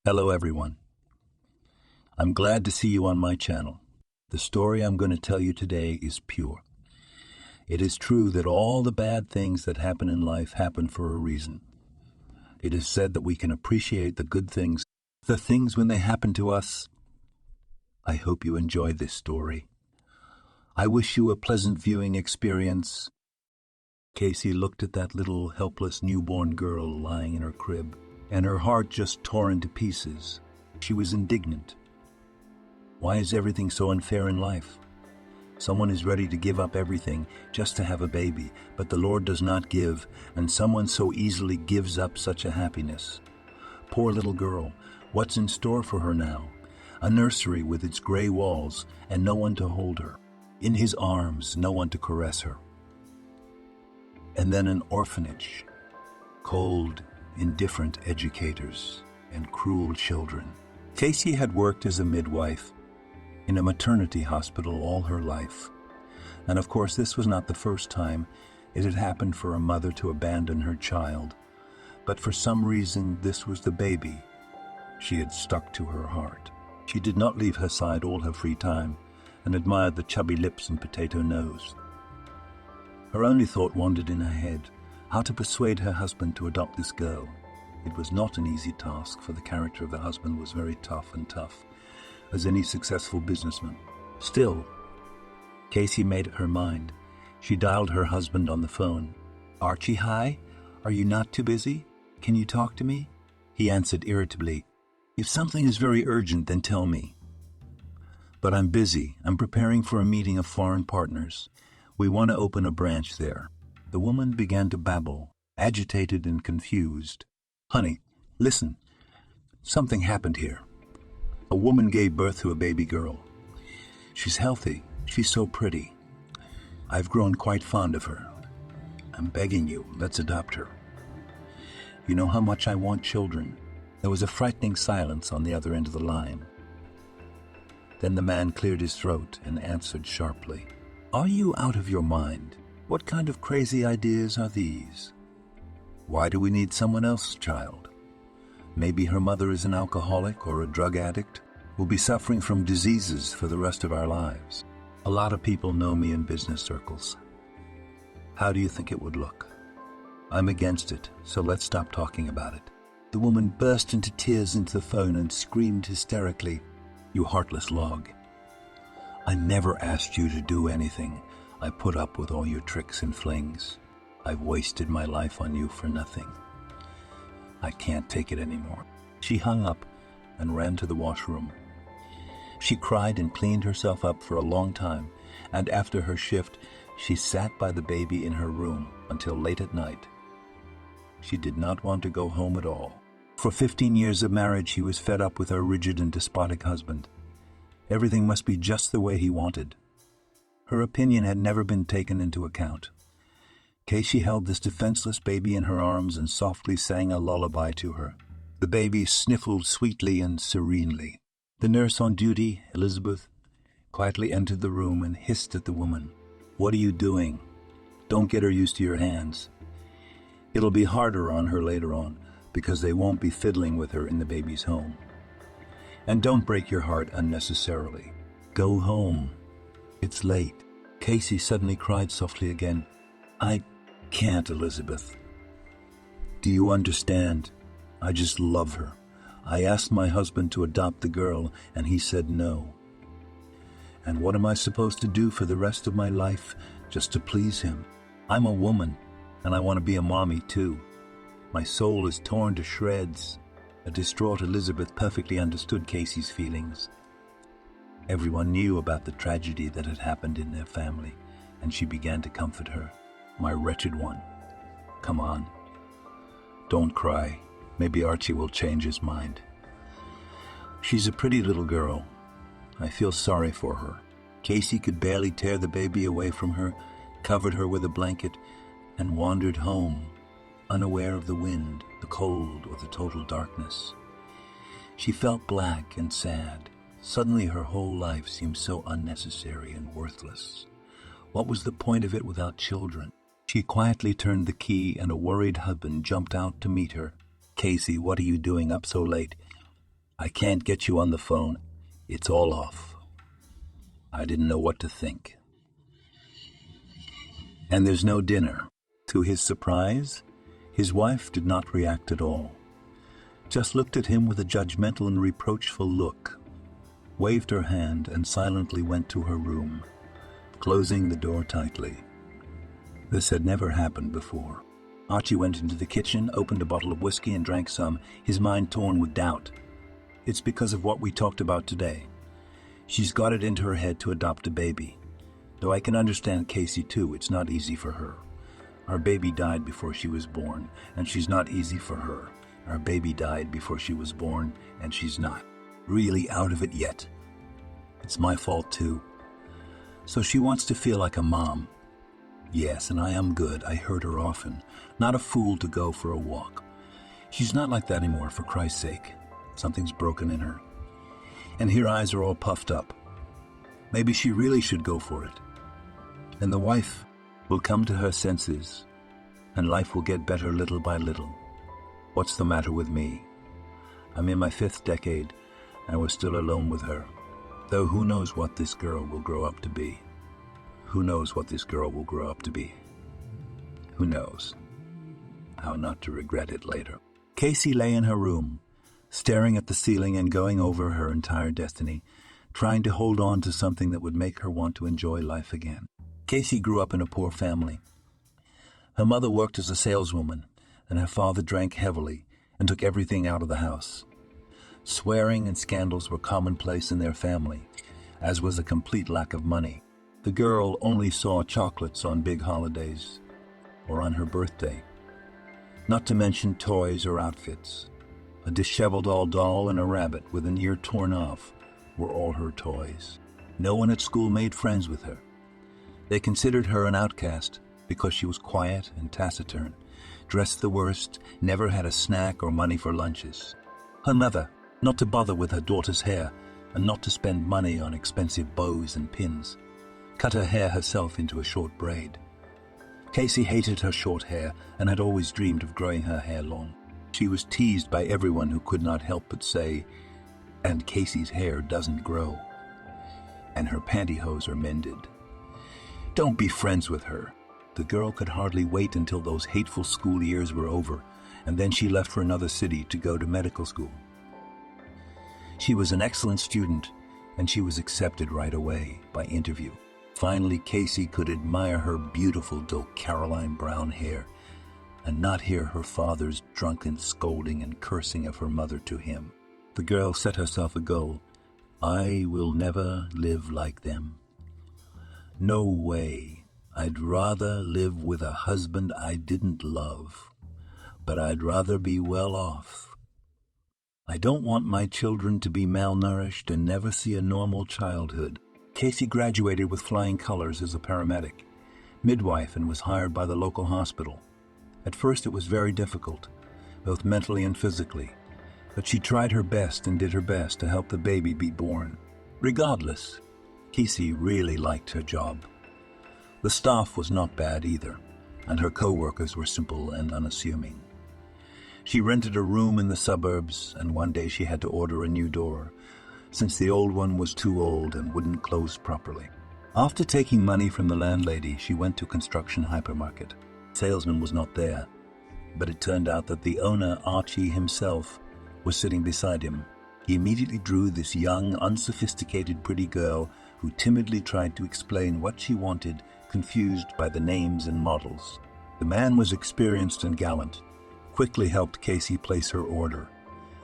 Hello everyone. I'm glad to see you on my channel. The story I'm going to tell you today is pure. It is true that all the bad things that happen in life happen for a reason. It is said that we can appreciate the good things, the things when they happen to us. I hope you enjoyed this story. I wish you a pleasant viewing experience. Casey looked at that little helpless newborn girl lying in her crib, and her heart just tore into pieces. She was indignant. Why is everything so unfair in life? Someone is ready to give up everything just to have a baby, but the Lord does not give, and someone so easily gives up such a happiness. Poor little girl, what's in store for her now? A nursery with its gray walls and no one to hold her. In his arms, no one to caress her. And then an orphanage. Cold, indifferent educators, and cruel children. Casey had worked as a midwife in a maternity hospital all her life. And of course, this was not the first time it had happened for a mother to abandon her child. But for some reason, this was the baby she had stuck to her heart. She did not leave her side all her free time and admired the chubby lips and potato nose. Her only thought wandered in her head: how to persuade her husband to adopt this girl. It was not an easy task, for the character of the husband was very tough, as any successful businessman. Still, Casey made up her mind. She dialed her husband on the phone. "Archie, hi? Are you not too busy? Can you talk to me?" He answered irritably, "If something is very urgent, then tell me." "But I'm busy. I'm preparing for a meeting of foreign partners. We want to open a branch there." The woman began to babble, agitated and confused. "Honey, listen. Something happened here. A woman gave birth to a baby girl. She's healthy. She's so pretty. I've grown quite fond of her. I'm begging you, let's adopt her. You know how much I want children." There was a frightening silence on the other end of the line. Then the man cleared his throat and answered sharply, "Are you out of your mind? What kind of crazy ideas are these? Why do we need someone else's child? Maybe her mother is an alcoholic or a drug addict. We'll be suffering from diseases for the rest of our lives. A lot of people know me in business circles. How do you think it would look? I'm against it, so let's stop talking about it." The woman burst into tears into the phone and screamed hysterically, "You heartless log. I never asked you to do anything. I put up with all your tricks and flings. I've wasted my life on you for nothing. I can't take it anymore." She hung up and ran to the washroom. She cried and cleaned herself up for a long time, and after her shift, she sat by the baby in her room until late at night. She did not want to go home at all. For 15 years of marriage, she was fed up with her rigid and despotic husband. Everything must be just the way he wanted. Her opinion had never been taken into account. Casey held this defenseless baby in her arms and softly sang a lullaby to her. The baby sniffled sweetly and serenely. The nurse on duty, Elizabeth, quietly entered the room and hissed at the woman. "What are you doing? Don't get her used to your hands. It'll be harder on her later on, because they won't be fiddling with her in the baby's home. And don't break your heart unnecessarily. Go home. It's late." Casey suddenly cried softly again. "I can't, Elizabeth. Do you understand? I just love her. I asked my husband to adopt the girl, and he said no. And what am I supposed to do for the rest of my life just to please him? I'm a woman, and I want to be a mommy too. My soul is torn to shreds." A distraught Elizabeth perfectly understood Casey's feelings. Everyone knew about the tragedy that had happened in their family, and she began to comfort her. "My wretched one, come on. Don't cry. Maybe Archie will change his mind. She's a pretty little girl. I feel sorry for her." Casey could barely tear the baby away from her, covered her with a blanket, and wandered home, unaware of the wind, the cold, or the total darkness. She felt black and sad. Suddenly her whole life seemed so unnecessary and worthless. What was the point of it without children? She quietly turned the key, and a worried husband jumped out to meet her. "Casey, what are you doing up so late?" I can't get you on the phone. It's all off. I didn't know what to think. And there's no dinner. To his surprise, his wife did not react at all. Just looked at him with a judgmental and reproachful look, waved her hand, and silently went to her room, closing the door tightly. This had never happened before. Archie went into the kitchen, opened a bottle of whiskey, and drank some, his mind torn with doubt. It's because of what we talked about today. She's got it into her head to adopt a baby. Though I can understand Casey too, it's not easy for her. Our baby died before she was born, and she's not easy for her. Our baby died before she was born, and she's not really out of it yet. It's my fault too. So she wants to feel like a mom. Yes, and I am good. I hurt her often. Not a fool to go for a walk. She's not like that anymore, for Christ's sake. Something's broken in her. And her eyes are all puffed up. Maybe she really should go for it. And the wife will come to her senses, and life will get better little by little. What's the matter with me? I'm in my 5th decade, and we're still alone with her. Though who knows what this girl will grow up to be? Who knows what this girl will grow up to be? Who knows how not to regret it later? Casey lay in her room, staring at the ceiling and going over her entire destiny, trying to hold on to something that would make her want to enjoy life again. Casey grew up in a poor family. Her mother worked as a saleswoman, and her father drank heavily and took everything out of the house. Swearing and scandals were commonplace in their family, as was a complete lack of money. The girl only saw chocolates on big holidays or on her birthday, not to mention toys or outfits. A disheveled old doll and a rabbit with an ear torn off were all her toys. No one at school made friends with her. They considered her an outcast because she was quiet and taciturn, dressed the worst, never had a snack or money for lunches. Her mother, not to bother with her daughter's hair and not to spend money on expensive bows and pins, cut her hair herself into a short braid. Casey hated her short hair and had always dreamed of growing her hair long. She was teased by everyone who could not help but say, "And Casey's hair doesn't grow, and her pantyhose are mended." Don't be friends with her. The girl could hardly wait until those hateful school years were over, and then she left for another city to go to medical school. She was an excellent student, and she was accepted right away by interview. Finally, Casey could admire her beautiful dull Caroline brown hair and not hear her father's drunken scolding and cursing of her mother to him. The girl set herself a goal. I will never live like them. No way. I'd rather live with a husband I didn't love, but I'd rather be well off. I don't want my children to be malnourished and never see a normal childhood. Casey graduated with flying colors as a paramedic, midwife, and was hired by the local hospital. At first it was very difficult, both mentally and physically, but she tried her best and did her best to help the baby be born. Regardless, Casey really liked her job. The staff was not bad either, and her co-workers were simple and unassuming. She rented a room in the suburbs, and one day she had to order a new door, since the old one was too old and wouldn't close properly. After taking money from the landlady, she went to a construction hypermarket. The salesman was not there, but it turned out that the owner, Archie himself, was sitting beside him. He immediately drew this young, unsophisticated, pretty girl who timidly tried to explain what she wanted, confused by the names and models. The man was experienced and gallant, quickly helped Casey place her order,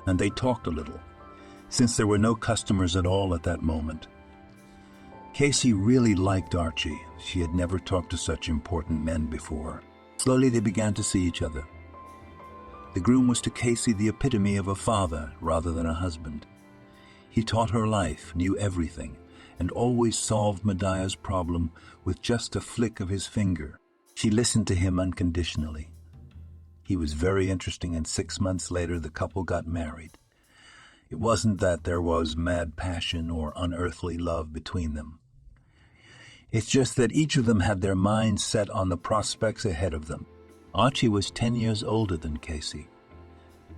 and they talked a little, since there were no customers at all at that moment. Casey really liked Archie. She had never talked to such important men before. Slowly they began to see each other. The groom was to Casey the epitome of a father rather than a husband. He taught her life, knew everything, and always solved Medea's problem with just a flick of his finger. She listened to him unconditionally. He was very interesting, and 6 months later the couple got married. It wasn't that there was mad passion or unearthly love between them. It's just that each of them had their minds set on the prospects ahead of them. Archie was 10 years older than Casey.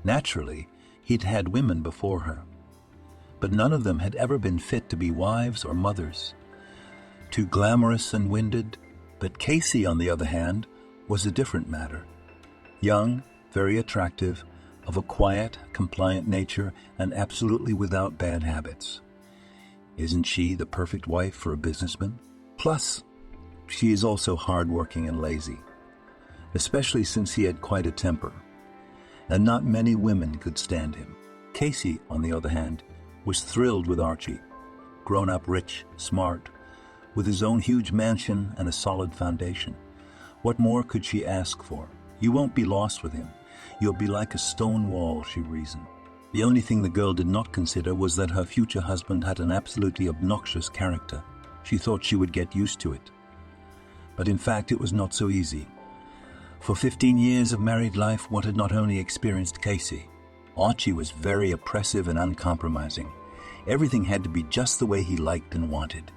Naturally, he'd had women before her, but none of them had ever been fit to be wives or mothers. Too glamorous and winded, but Casey, on the other hand, was a different matter. Young, very attractive, of a quiet, compliant nature, and absolutely without bad habits. Isn't she the perfect wife for a businessman? Plus, she is also hardworking and lazy, especially since he had quite a temper, and not many women could stand him. Casey, on the other hand, was thrilled with Archie, grown up rich, smart, with his own huge mansion and a solid foundation. What more could she ask for? You won't be lost with him. You'll be like a stone wall, she reasoned. The only thing the girl did not consider was that her future husband had an absolutely obnoxious character. She thought she would get used to it. But in fact, it was not so easy. For 15 years of married life, what had not only experienced Casey, Archie was very oppressive and uncompromising. Everything had to be just the way he liked and wanted.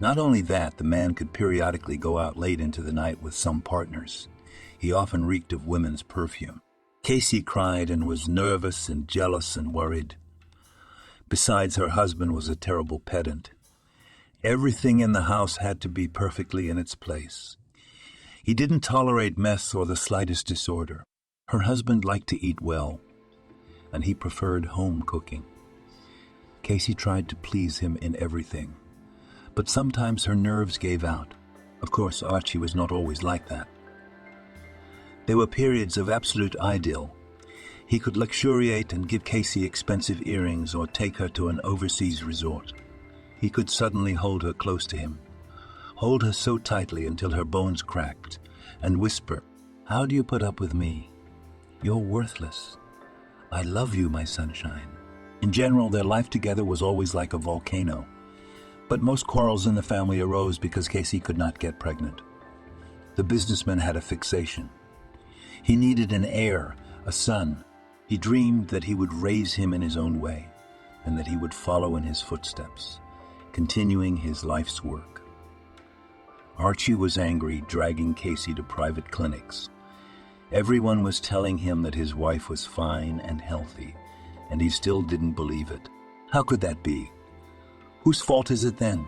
Not only that, the man could periodically go out late into the night with some partners. He often reeked of women's perfume. Casey cried and was nervous and jealous and worried. Besides, her husband was a terrible pedant. Everything in the house had to be perfectly in its place. He didn't tolerate mess or the slightest disorder. Her husband liked to eat well, and he preferred home cooking. Casey tried to please him in everything, but sometimes her nerves gave out. Of course, Archie was not always like that. There were periods of absolute idyll. He could luxuriate and give Casey expensive earrings or take her to an overseas resort. He could suddenly hold her close to him, hold her so tightly until her bones cracked, and whisper, "How do you put up with me? You're worthless. I love you, my sunshine." In general, their life together was always like a volcano. But most quarrels in the family arose because Casey could not get pregnant. The businessman had a fixation. He needed an heir, a son. He dreamed that he would raise him in his own way, and that he would follow in his footsteps, continuing his life's work. Archie was angry, dragging Casey to private clinics. Everyone was telling him that his wife was fine and healthy, and he still didn't believe it. How could that be? Whose fault is it then?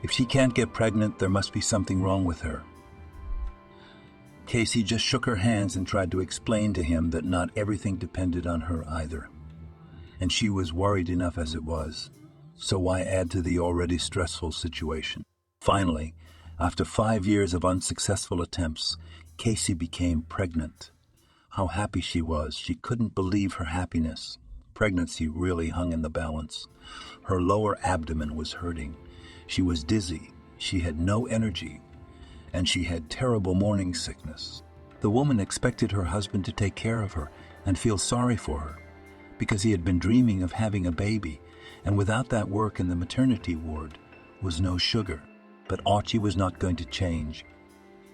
If she can't get pregnant, there must be something wrong with her. Casey just shook her hands and tried to explain to him that not everything depended on her either. And she was worried enough as it was, so why add to the already stressful situation? Finally, after 5 years of unsuccessful attempts, Casey became pregnant. How happy she was. She couldn't believe her happiness. Pregnancy really hung in the balance. Her lower abdomen was hurting. She was dizzy. She had no energy. And she had terrible morning sickness. The woman expected her husband to take care of her and feel sorry for her, because he had been dreaming of having a baby, and without that work in the maternity ward was no sugar. But Archie was not going to change.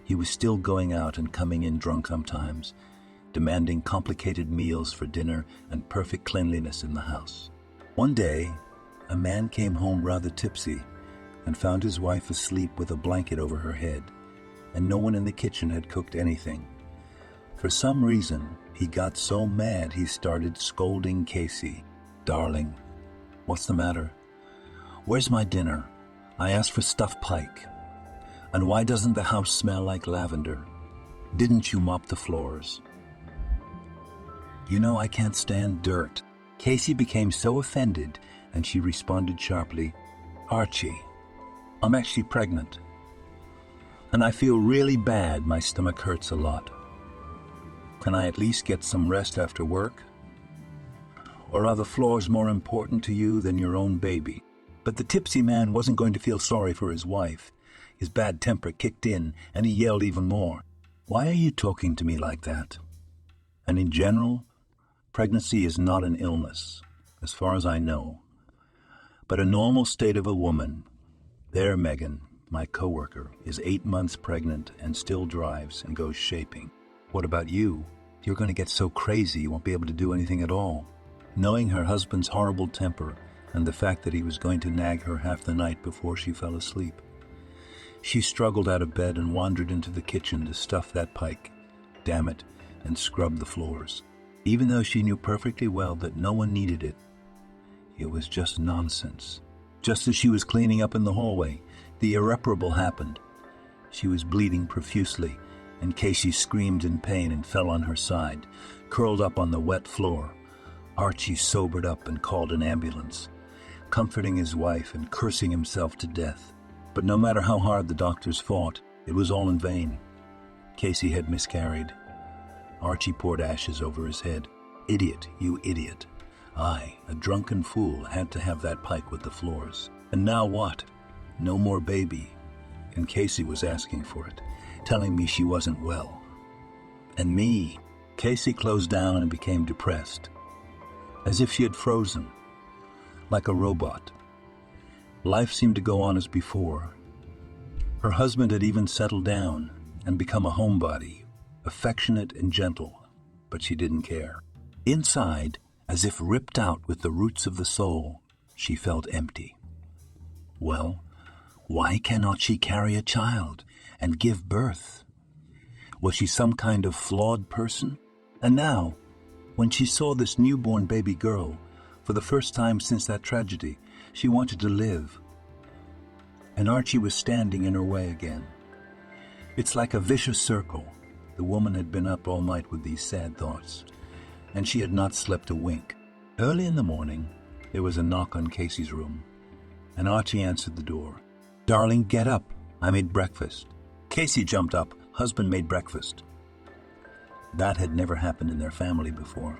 He was still going out and coming in drunk sometimes, demanding complicated meals for dinner and perfect cleanliness in the house. One day, a man came home rather tipsy and found his wife asleep with a blanket over her head, and no one in the kitchen had cooked anything. For some reason, he got so mad he started scolding Casey. "Darling, what's the matter? Where's my dinner? I asked for stuffed pike. And why doesn't the house smell like lavender? Didn't you mop the floors? You know I can't stand dirt." Casey became so offended, and she responded sharply, "Archie, I'm actually pregnant. And I feel really bad. My stomach hurts a lot. Can I at least get some rest after work? Or are the floors more important to you than your own baby?" But the tipsy man wasn't going to feel sorry for his wife. His bad temper kicked in, and he yelled even more. "Why are you talking to me like that? And in general, pregnancy is not an illness, as far as I know, but a normal state of a woman. There, Megan, my coworker, is 8 months pregnant and still drives and goes shaping. What about you? You're going to get so crazy you won't be able to do anything at all." Knowing her husband's horrible temper and the fact that he was going to nag her half the night before she fell asleep, she struggled out of bed and wandered into the kitchen to stuff that pike, damn it, and scrub the floors. Even though she knew perfectly well that no one needed it, It was just nonsense. Just as she was cleaning up in the hallway, the irreparable happened. She was bleeding profusely, and Casey screamed in pain and fell on her side, curled up on the wet floor. Archie sobered up and called an ambulance, comforting his wife and cursing himself to death. But no matter how hard the doctors fought, it was all in vain. Casey had miscarried. Archie poured ashes over his head. Idiot, you idiot. I, a drunken fool, had to have that pike with the floors. And now what? No more baby. And Casey was asking for it, telling me she wasn't well. And me. Casey closed down and became depressed, as if she had frozen, like a robot. Life seemed to go on as before. Her husband had even settled down and become a homebody, affectionate and gentle, but she didn't care. Inside, as if ripped out with the roots of the soul, she felt empty. Well, why cannot she carry a child and give birth? Was she some kind of flawed person? And now, when she saw this newborn baby girl, for the first time since that tragedy, she wanted to live. And Archie was standing in her way again. It's like a vicious circle. The woman had been up all night with these sad thoughts, and she had not slept a wink. Early in the morning, there was a knock on Casey's room, and Archie answered the door. "Darling, get up. I made breakfast." Casey jumped up. Husband made breakfast. That had never happened in their family before.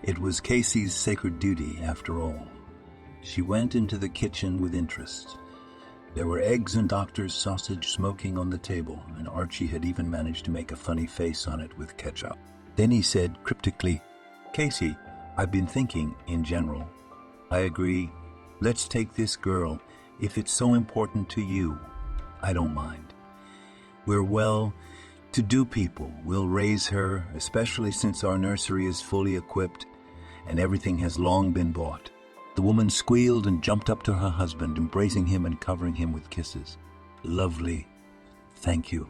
It was Casey's sacred duty, after all. She went into the kitchen with interest. There were eggs and doctor's sausage smoking on the table, and Archie had even managed to make a funny face on it with ketchup. Then he said cryptically, "Casey, I've been thinking in general. I agree. Let's take this girl. If it's so important to you, I don't mind. We're well-to-do people. We'll raise her, especially since our nursery is fully equipped and everything has long been bought." The woman squealed and jumped up to her husband, embracing him and covering him with kisses. "Lovely. Thank you.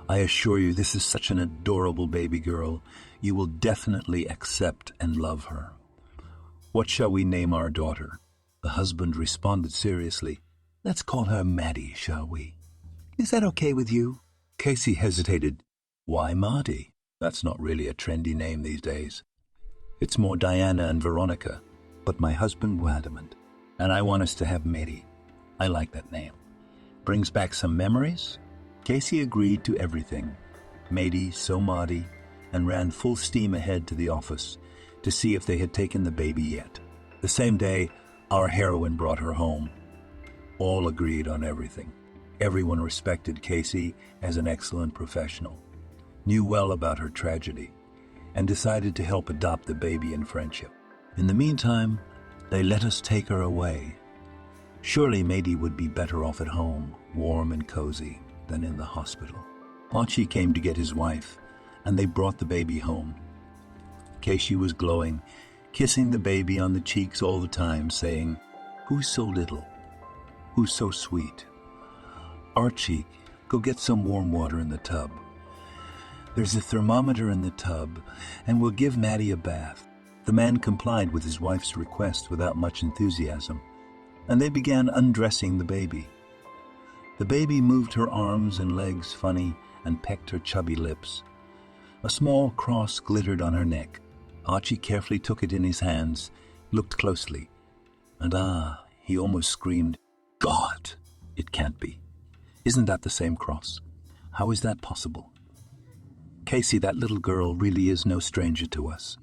I assure you this is such an adorable baby girl. You will definitely accept and love her. What shall we name our daughter?" The husband responded seriously. "Let's call her Maddie, shall we? Is that okay with you?" Casey hesitated. "Why Maddie? That's not really a trendy name these days. It's more Diana and Veronica." But my husband was adamant, and I want us to have Maddie. I like that name. Brings back some memories. Casey agreed to everything. Maddie, so Maddie, and ran full steam ahead to the office to see if they had taken the baby yet. The same day, our heroine brought her home. All agreed on everything. Everyone respected Casey as an excellent professional, knew well about her tragedy, and decided to help adopt the baby in friendship. In the meantime, they let us take her away. Surely Maddie would be better off at home, warm and cozy, than in the hospital. Archie came to get his wife, and they brought the baby home. Casey was glowing, kissing the baby on the cheeks all the time, saying, "Who's so little? Who's so sweet? Archie, go get some warm water in the tub. There's a thermometer in the tub, and we'll give Maddie a bath." The man complied with his wife's request without much enthusiasm, and they began undressing the baby. The baby moved her arms and legs funny and pecked her chubby lips. A small cross glittered on her neck. Archie carefully took it in his hands, looked closely, and he almost screamed, "God, it can't be. Isn't that the same cross? How is that possible? Casey, that little girl really is no stranger to us.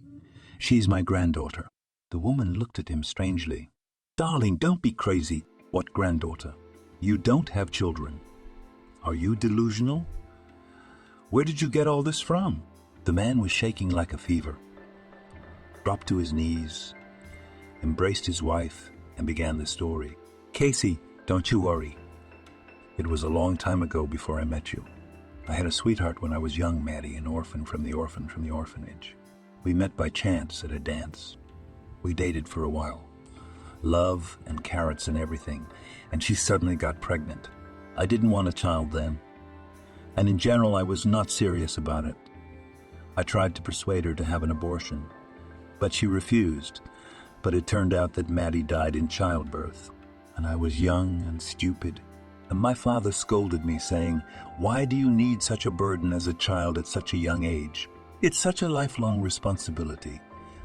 She's my granddaughter." The woman looked at him strangely. "Darling, don't be crazy. What granddaughter? You don't have children. Are you delusional? Where did you get all this from?" The man was shaking like a fever, dropped to his knees, embraced his wife, and began the story. "Casey, don't you worry. It was a long time ago before I met you. I had a sweetheart when I was young, Maddie, an orphan from the orphanage. We met by chance at a dance. We dated for a while. Love and carrots and everything, and she suddenly got pregnant. I didn't want a child then, and in general I was not serious about it. I tried to persuade her to have an abortion, But she refused. But it turned out that Maddie died in childbirth, and I was young and stupid. And my father scolded me, saying, "Why do you need such a burden as a child at such a young age? It's such a lifelong responsibility.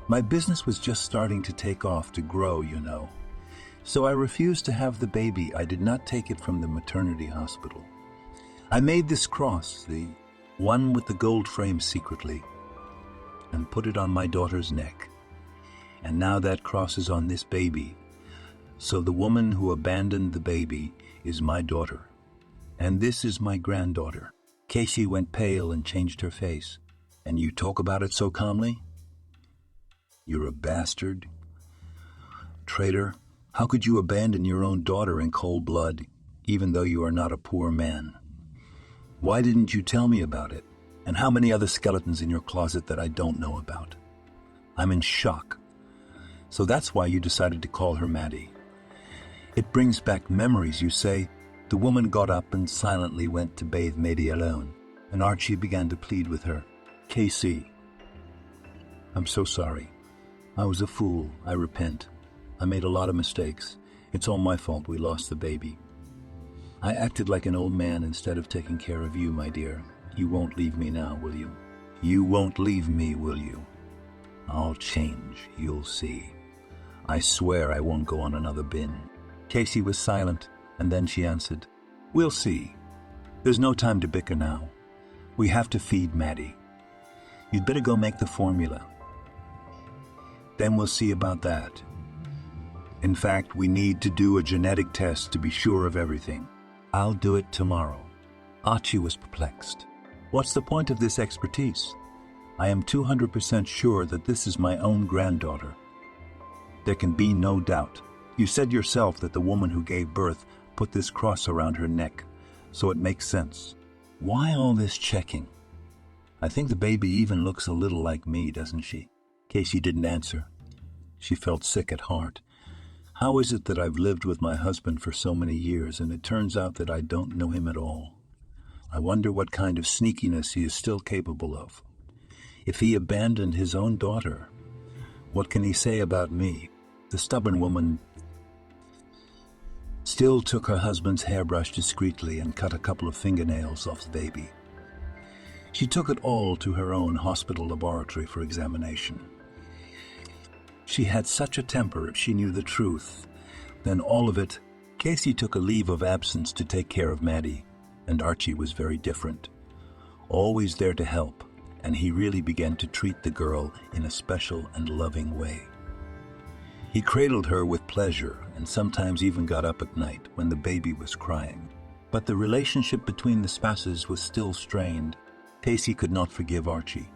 My business was just starting to take off, to grow, you know. So I refused to have the baby. I did not take it from the maternity hospital. I made this cross, the one with the gold frame, secretly, and put it on my daughter's neck. And now that cross is on this baby. So the woman who abandoned the baby is my daughter. And this is my granddaughter." Casey went pale and changed her face. "And you talk about it so calmly? You're a bastard. Traitor. How could you abandon your own daughter in cold blood, even though you are not a poor man? Why didn't you tell me about it? And how many other skeletons in your closet that I don't know about? I'm in shock. So that's why you decided to call her Maddie. It brings back memories, you say." The woman got up and silently went to bathe Maddie alone, and Archie began to plead with her. "Casey, I'm so sorry. I was a fool. I repent. I made a lot of mistakes. It's all my fault we lost the baby. I acted like an old man instead of taking care of you, my dear. You won't leave me now, will you? You won't leave me, will you? I'll change, you'll see. I swear I won't go on another bin." Casey was silent, and then she answered, "We'll see. There's no time to bicker now. We have to feed Maddie. You'd better go make the formula. Then we'll see about that. In fact, we need to do a genetic test to be sure of everything. I'll do it tomorrow." Archie was perplexed. "What's the point of this expertise? I am 200% sure that this is my own granddaughter. There can be no doubt. You said yourself that the woman who gave birth put this cross around her neck, so it makes sense. Why all this checking? I think the baby even looks a little like me, doesn't she?" Casey didn't answer. She felt sick at heart. How is it that I've lived with my husband for so many years, and it turns out that I don't know him at all? I wonder what kind of sneakiness he is still capable of. If he abandoned his own daughter, what can he say about me? The stubborn woman still took her husband's hairbrush discreetly and cut a couple of fingernails off the baby. She took it all to her own hospital laboratory for examination. She had such a temper if she knew the truth. Then all of it, Casey took a leave of absence to take care of Maddie, and Archie was very different. Always there to help, and he really began to treat the girl in a special and loving way. He cradled her with pleasure and sometimes even got up at night when the baby was crying. But the relationship between the spouses was still strained. Casey could not forgive Archie.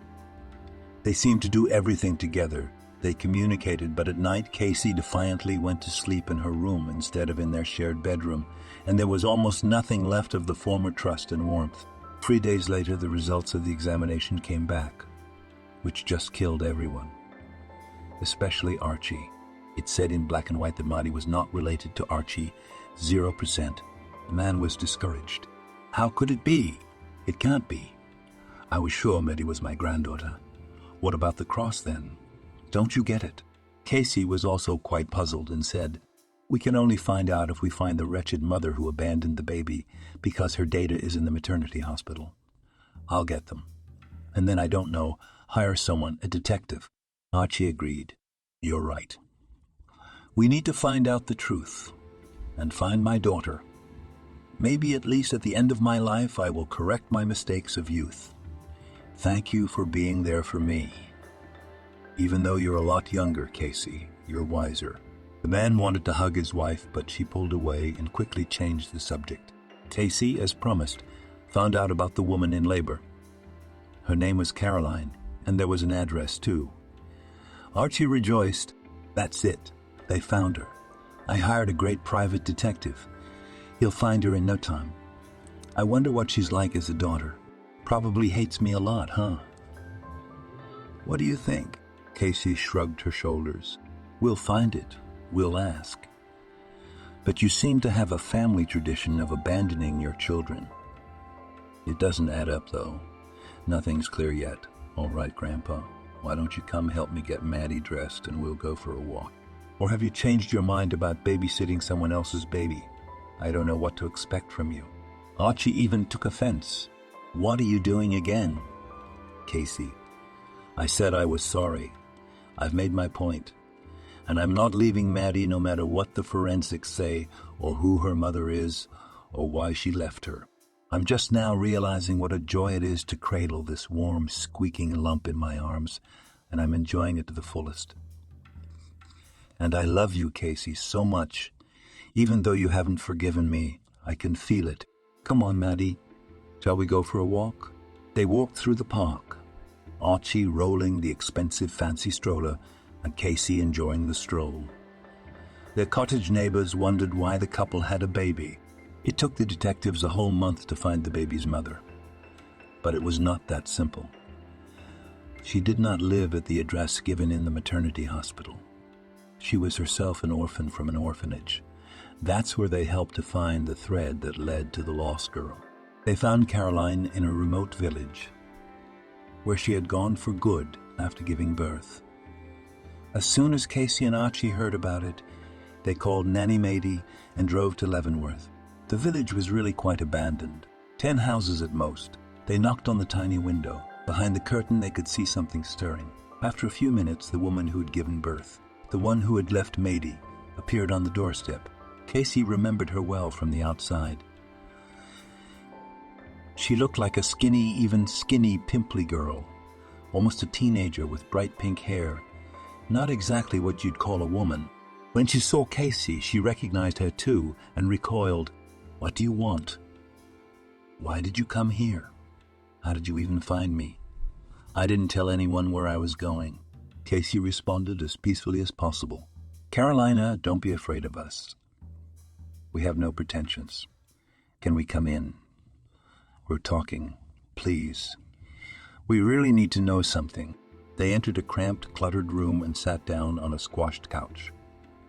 They seemed to do everything together. They communicated, but at night Casey defiantly went to sleep in her room instead of in their shared bedroom, and there was almost nothing left of the former trust and warmth. 3 days later, the results of the examination came back, which just killed everyone, especially Archie. It said in black and white that Maddie was not related to Archie, 0%. The man was discouraged. How could it be? It can't be. I was sure Maddie was my granddaughter. What about the cross then? Don't you get it? Casey was also quite puzzled and said, "We can only find out if we find the wretched mother who abandoned the baby, because her data is in the maternity hospital. I'll get them. And then, I don't know, hire someone, a detective." Archie agreed. "You're right. We need to find out the truth and find my daughter. Maybe at least at the end of my life I will correct my mistakes of youth. Thank you for being there for me. Even though you're a lot younger, Casey, you're wiser." The man wanted to hug his wife, but she pulled away and quickly changed the subject. Casey, as promised, found out about the woman in labor. Her name was Caroline, and there was an address too. Archie rejoiced. That's it. They found her. I hired a great private detective. He'll find her in no time. I wonder what she's like as a daughter. Probably hates me a lot, huh? What do you think? Casey shrugged her shoulders. We'll find it. We'll ask. But you seem to have a family tradition of abandoning your children. It doesn't add up, though. Nothing's clear yet. All right, Grandpa. Why don't you come help me get Maddie dressed and we'll go for a walk? Or have you changed your mind about babysitting someone else's baby? I don't know what to expect from you. Archie even took offense. What are you doing again? Casey, I said I was sorry. I've made my point. And I'm not leaving Maddie no matter what the forensics say or who her mother is or why she left her. I'm just now realizing what a joy it is to cradle this warm, squeaking lump in my arms, and I'm enjoying it to the fullest. And I love you, Casey, so much. Even though you haven't forgiven me, I can feel it. Come on, Maddie. Shall we go for a walk? They walked through the park, Archie rolling the expensive fancy stroller and Casey enjoying the stroll. Their cottage neighbors wondered why the couple had a baby. It took the detectives a whole month to find the baby's mother. But it was not that simple. She did not live at the address given in the maternity hospital. She was herself an orphan from an orphanage. That's where they helped to find the thread that led to the lost girl. They found Caroline in a remote village, where she had gone for good after giving birth. As soon as Casey and Archie heard about it, they called Nanny Mady and drove to Leavenworth. The village was really quite abandoned. 10 houses at most. They knocked on the tiny window. Behind the curtain they could see something stirring. After a few minutes, the woman who had given birth, the one who had left Mady, appeared on the doorstep. Casey remembered her well from the outside. She looked like a skinny, even skinny, pimply girl, almost a teenager with bright pink hair. Not exactly what you'd call a woman. When she saw Casey, she recognized her too and recoiled. What do you want? Why did you come here? How did you even find me? I didn't tell anyone where I was going. Casey responded as peacefully as possible. Carolina, don't be afraid of us. We have no pretensions. Can we come in? We're talking. Please. We really need to know something. They entered a cramped, cluttered room and sat down on a squashed couch.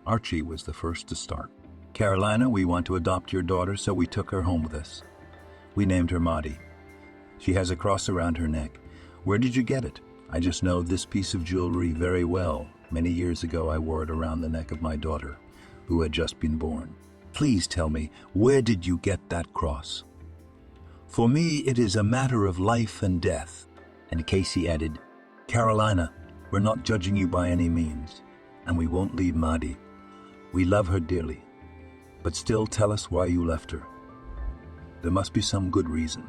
Archie was the first to start. Carolina, we want to adopt your daughter, so we took her home with us. We named her Maddie. She has a cross around her neck. Where did you get it? I just know this piece of jewelry very well. Many years ago I wore it around the neck of my daughter, who had just been born. Please tell me, where did you get that cross? For me, it is a matter of life and death. And Casey added, Carolina, we're not judging you by any means, and we won't leave Maddie. We love her dearly. But still tell us why you left her. There must be some good reason.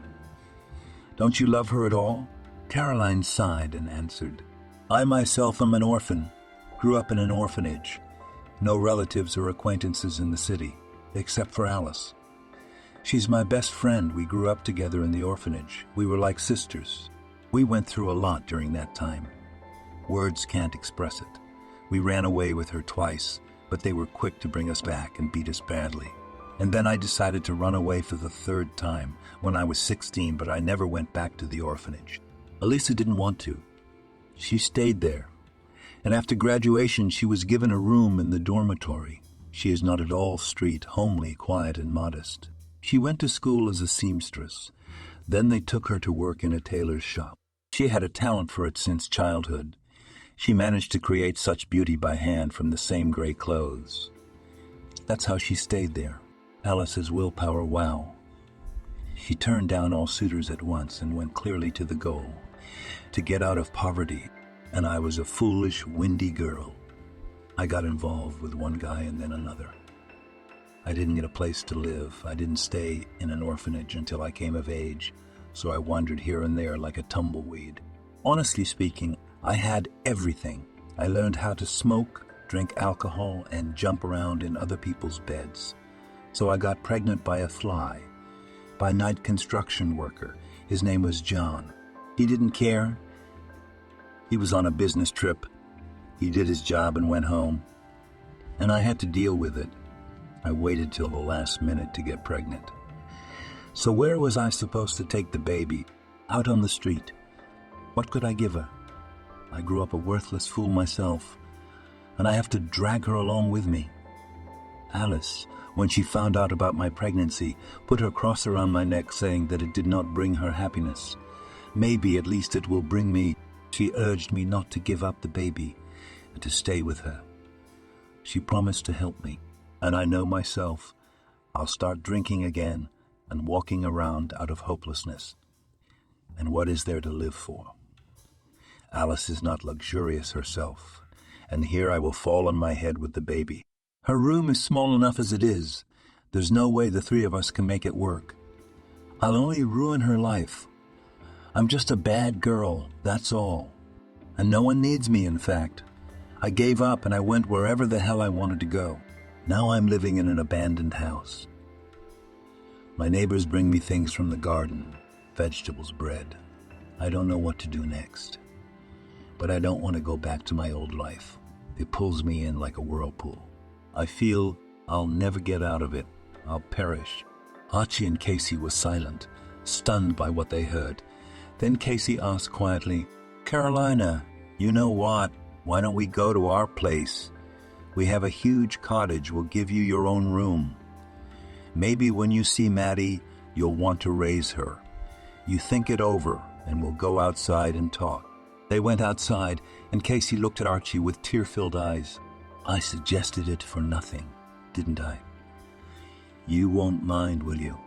Don't you love her at all? Caroline sighed and answered, I myself am an orphan, grew up in an orphanage. No relatives or acquaintances in the city, except for Alice. She's my best friend. We grew up together in the orphanage. We were like sisters. We went through a lot during that time. Words can't express it. We ran away with her twice, but they were quick to bring us back and beat us badly. And then I decided to run away for the 3rd time when I was 16, but I never went back to the orphanage. Elisa didn't want to. She stayed there. And after graduation, she was given a room in the dormitory. She is not at all street, homely, quiet, and modest. She went to school as a seamstress. Then they took her to work in a tailor's shop. She had a talent for it since childhood. She managed to create such beauty by hand from the same gray clothes. That's how she stayed there. Alice's willpower, wow. She turned down all suitors at once and went clearly to the goal, to get out of poverty. And I was a foolish, windy girl. I got involved with one guy and then another. I didn't get a place to live. I didn't stay in an orphanage until I came of age, so I wandered here and there like a tumbleweed. Honestly speaking, I had everything. I learned how to smoke, drink alcohol, and jump around in other people's beds. So I got pregnant by a fly, by a night construction worker. His name was John. He didn't care. He was on a business trip. He did his job and went home. And I had to deal with it. I waited till the last minute to get pregnant. So where was I supposed to take the baby? Out on the street. What could I give her? I grew up a worthless fool myself, and I have to drag her along with me. Alice, when she found out about my pregnancy, put her cross around my neck saying that it did not bring her happiness. Maybe at least it will bring me. She urged me not to give up the baby and to stay with her. She promised to help me, and I know myself, I'll start drinking again and walking around out of hopelessness. And what is there to live for? Alice is not luxurious herself, and here I will fall on my head with the baby. Her room is small enough as it is. There's no way the three of us can make it work. I'll only ruin her life. I'm just a bad girl, that's all. And no one needs me, in fact. I gave up and I went wherever the hell I wanted to go. Now I'm living in an abandoned house. My neighbors bring me things from the garden, vegetables, bread. I don't know what to do next. But I don't want to go back to my old life. It pulls me in like a whirlpool. I feel I'll never get out of it. I'll perish. Archie and Casey were silent, stunned by what they heard. Then Casey asked quietly, "Carolina, you know what? Why don't we go to our place? We have a huge cottage. We'll give you your own room. Maybe when you see Maddie, you'll want to raise her. You think it over, and we'll go outside and talk." They went outside, and Casey looked at Archie with tear-filled eyes. I suggested it for nothing, didn't I? You won't mind, will you?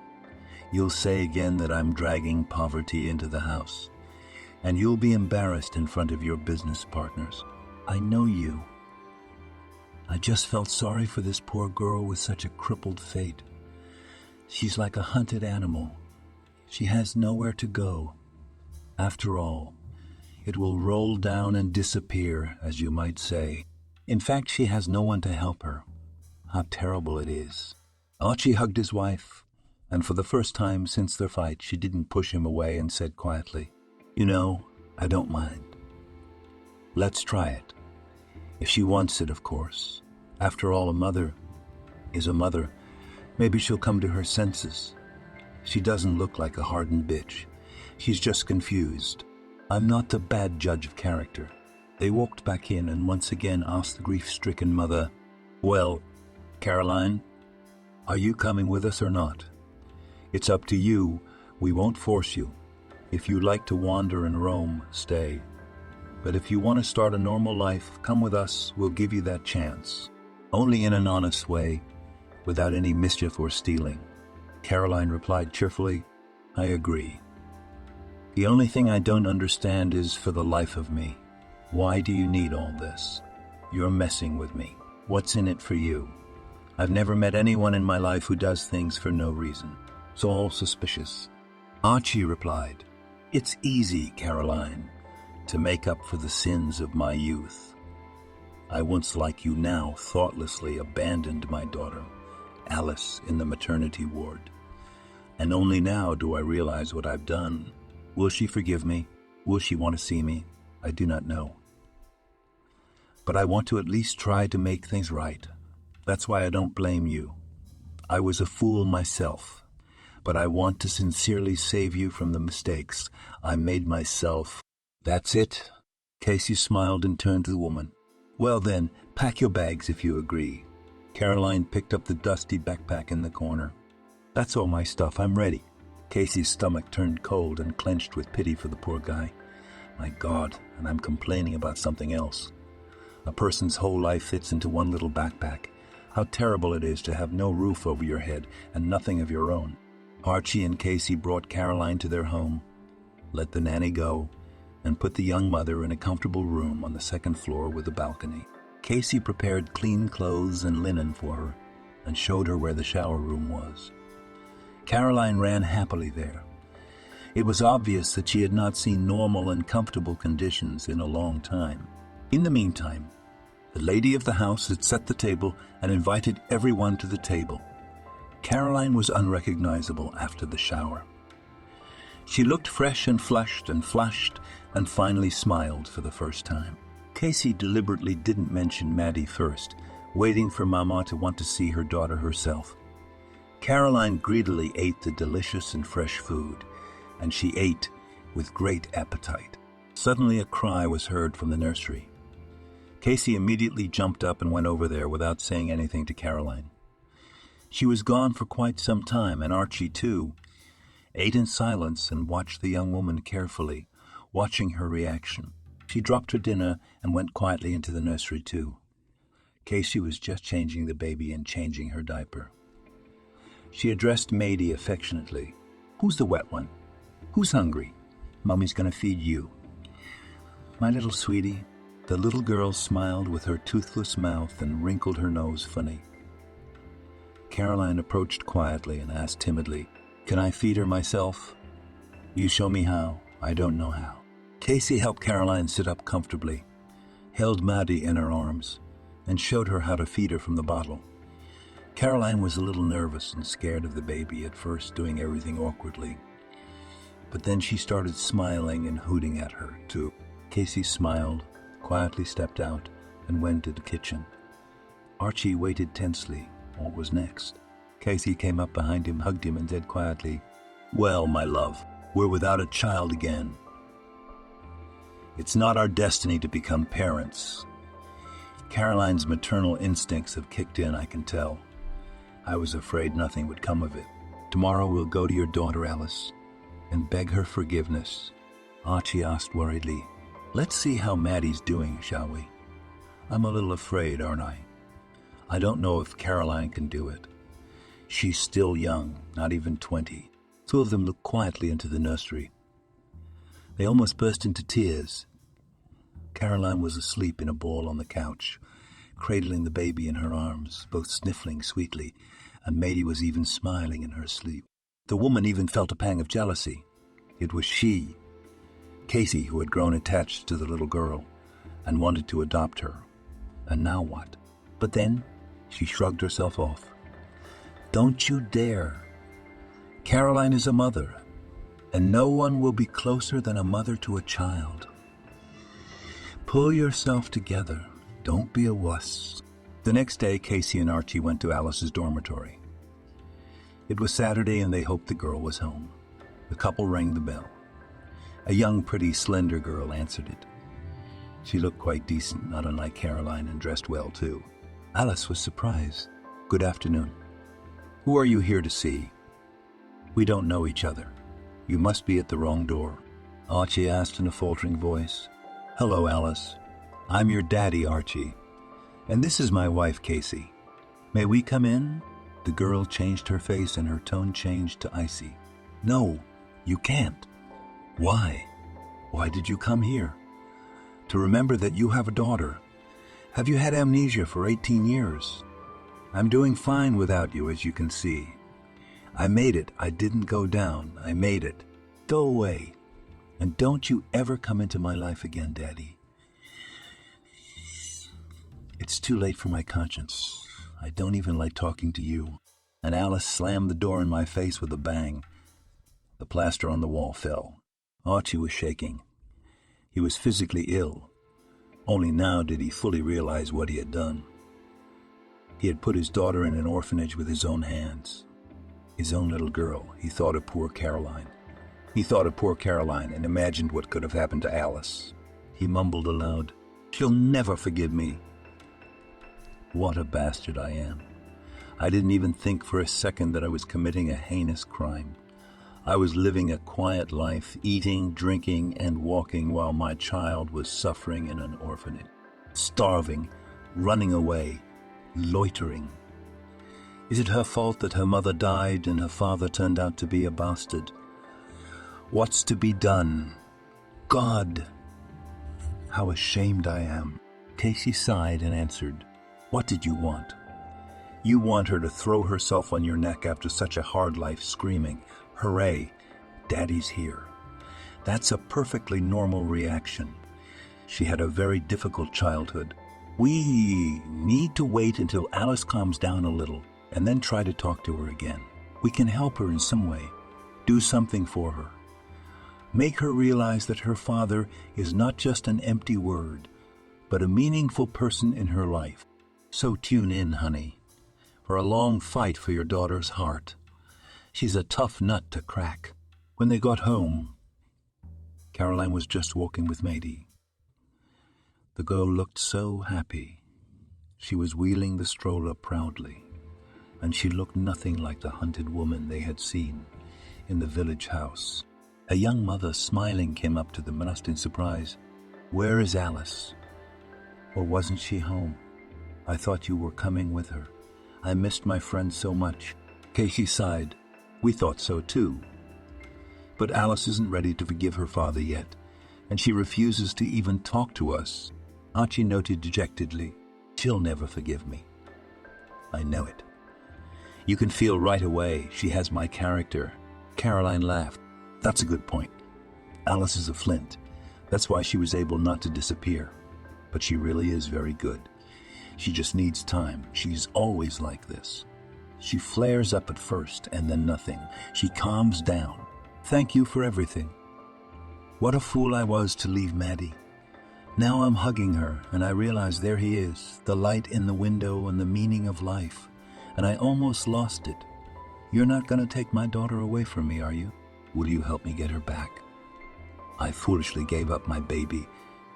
You'll say again that I'm dragging poverty into the house, and you'll be embarrassed in front of your business partners. I know you. I just felt sorry for this poor girl with such a crippled fate. She's like a hunted animal. She has nowhere to go. After all, it will roll down and disappear, as you might say. In fact, she has no one to help her. How terrible it is. Archie hugged his wife, and for the first time since their fight, she didn't push him away and said quietly, "You know, I don't mind. Let's try it. If she wants it, of course. After all, a mother is a mother. Maybe she'll come to her senses. She doesn't look like a hardened bitch. She's just confused. I'm not the bad judge of character." They walked back in and once again asked the grief-stricken mother, "Well, Caroline, are you coming with us or not? It's up to you. We won't force you. If you like to wander and roam, stay. But if you want to start a normal life, come with us. We'll give you that chance. Only in an honest way, without any mischief or stealing." Caroline replied cheerfully, "I agree. The only thing I don't understand is, for the life of me, why do you need all this? You're messing with me. What's in it for you? I've never met anyone in my life who does things for no reason. It's all suspicious." Archie replied, "It's easy, Caroline, to make up for the sins of my youth. I once, like you now, thoughtlessly abandoned my daughter, Alice, in the maternity ward. And only now do I realize what I've done. Will she forgive me? Will she want to see me? I do not know. But I want to at least try to make things right. That's why I don't blame you. I was a fool myself, but I want to sincerely save you from the mistakes I made myself." "That's it." Casey smiled and turned to the woman. "Well then, pack your bags if you agree." Caroline picked up the dusty backpack in the corner. "That's all my stuff. I'm ready." Casey's stomach turned cold and clenched with pity for the poor guy. My God, and I'm complaining about something else. A person's whole life fits into one little backpack. How terrible it is to have no roof over your head and nothing of your own. Archie and Casey brought Caroline to their home, let the nanny go, and put the young mother in a comfortable room on the second floor with a balcony. Casey prepared clean clothes and linen for her and showed her where the shower room was. Caroline ran happily there. It was obvious that she had not seen normal and comfortable conditions in a long time. In the meantime, the lady of the house had set the table and invited everyone to the table. Caroline was unrecognizable after the shower. She looked fresh and flushed and finally smiled for the first time. Casey deliberately didn't mention Maddie first, waiting for Mama to want to see her daughter herself. Caroline greedily ate the delicious and fresh food, and she ate with great appetite. Suddenly a cry was heard from the nursery. Casey immediately jumped up and went over there without saying anything to Caroline. She was gone for quite some time, and Archie, too, ate in silence and watched the young woman carefully, watching her reaction. She dropped her dinner and went quietly into the nursery too. Casey was just changing the baby and changing her diaper. She addressed Mady affectionately. "Who's the wet one? Who's hungry? Mummy's gonna feed you." "My little sweetie." The little girl smiled with her toothless mouth and wrinkled her nose funny. Caroline approached quietly and asked timidly, "Can I feed her myself?" "You show me how. I don't know how." Casey helped Caroline sit up comfortably, held Maddie in her arms, and showed her how to feed her from the bottle. Caroline was a little nervous and scared of the baby at first, doing everything awkwardly. But then she started smiling and hooting at her, too. Casey smiled, quietly stepped out, and went to the kitchen. Archie waited tensely. What was next? Casey came up behind him, hugged him, and said quietly, "Well, my love, we're without a child again. It's not our destiny to become parents. Caroline's maternal instincts have kicked in, I can tell. I was afraid nothing would come of it. Tomorrow we'll go to your daughter Alice and beg her forgiveness." Archie asked worriedly, "Let's see how Maddie's doing, shall we? I'm a little afraid, aren't I? I don't know if Caroline can do it. She's still young, not even 20. Two of them looked quietly into the nursery. They almost burst into tears. Caroline was asleep in a ball on the couch, cradling the baby in her arms, both sniffling sweetly, and Mady was even smiling in her sleep. The woman even felt a pang of jealousy. It was she, Casey, who had grown attached to the little girl and wanted to adopt her. And now what? But then she shrugged herself off. "Don't you dare. Caroline is a mother, and no one will be closer than a mother to a child. Pull yourself together. Don't be a wuss." The next day, Casey and Archie went to Alice's dormitory. It was Saturday, and they hoped the girl was home. The couple rang the bell. A young, pretty, slender girl answered it. She looked quite decent, not unlike Caroline, and dressed well, too. Alice was surprised. "Good afternoon. Who are you here to see?" "We don't know each other. You must be at the wrong door," Archie asked in a faltering voice. "Hello, Alice. I'm your daddy, Archie. And this is my wife, Casey. May we come in?" The girl changed her face and her tone changed to icy. "No, you can't." "Why? Why did you come here?" "To remember that you have a daughter. Have you had amnesia for 18 years? I'm doing fine without you, as you can see. I made it. I didn't go down. I made it. Go away. And don't you ever come into my life again, Daddy. It's too late for my conscience. I don't even like talking to you." And Alice slammed the door in my face with a bang. The plaster on the wall fell. Archie was shaking. He was physically ill. Only now did he fully realize what he had done. He had put his daughter in an orphanage with his own hands. His own little girl. He thought of poor Caroline. He thought of poor Caroline and imagined what could have happened to Alice. He mumbled aloud, "She'll never forgive me." What a bastard I am. I didn't even think for a second that I was committing a heinous crime. I was living a quiet life, eating, drinking, and walking while my child was suffering in an orphanage. Starving, running away, loitering. Is it her fault that her mother died and her father turned out to be a bastard? What's to be done? God! How ashamed I am. Casey sighed and answered, "What did you want?" "You want her to throw herself on your neck after such a hard life, screaming, 'Hooray, Daddy's here.' That's a perfectly normal reaction. She had a very difficult childhood. We need to wait until Alice calms down a little and then try to talk to her again. We can help her in some way. Do something for her. Make her realize that her father is not just an empty word, but a meaningful person in her life. So tune in, honey, for a long fight for your daughter's heart. She's a tough nut to crack." When they got home, Caroline was just walking with Mady. The girl looked so happy. She was wheeling the stroller proudly, and she looked nothing like the hunted woman they had seen in the village house. A young mother, smiling, came up to them and asked in surprise, Where is Alice? Or wasn't she home? I thought you were coming with her. I missed my friend so much. Casey sighed. We thought so too. But Alice isn't ready to forgive her father yet, and she refuses to even talk to us. Archie noted dejectedly. She'll never forgive me. I know it. You can feel right away she has my character. Caroline laughed. That's a good point. Alice is a flint. That's why she was able not to disappear. But she really is very good. She just needs time. She's always like this. She flares up at first and then nothing. She calms down. Thank you for everything. What a fool I was to leave Maddie. Now I'm hugging her and I realize there he is, the light in the window and the meaning of life. And I almost lost it. You're not going to take my daughter away from me, are you? Will you help me get her back? I foolishly gave up my baby,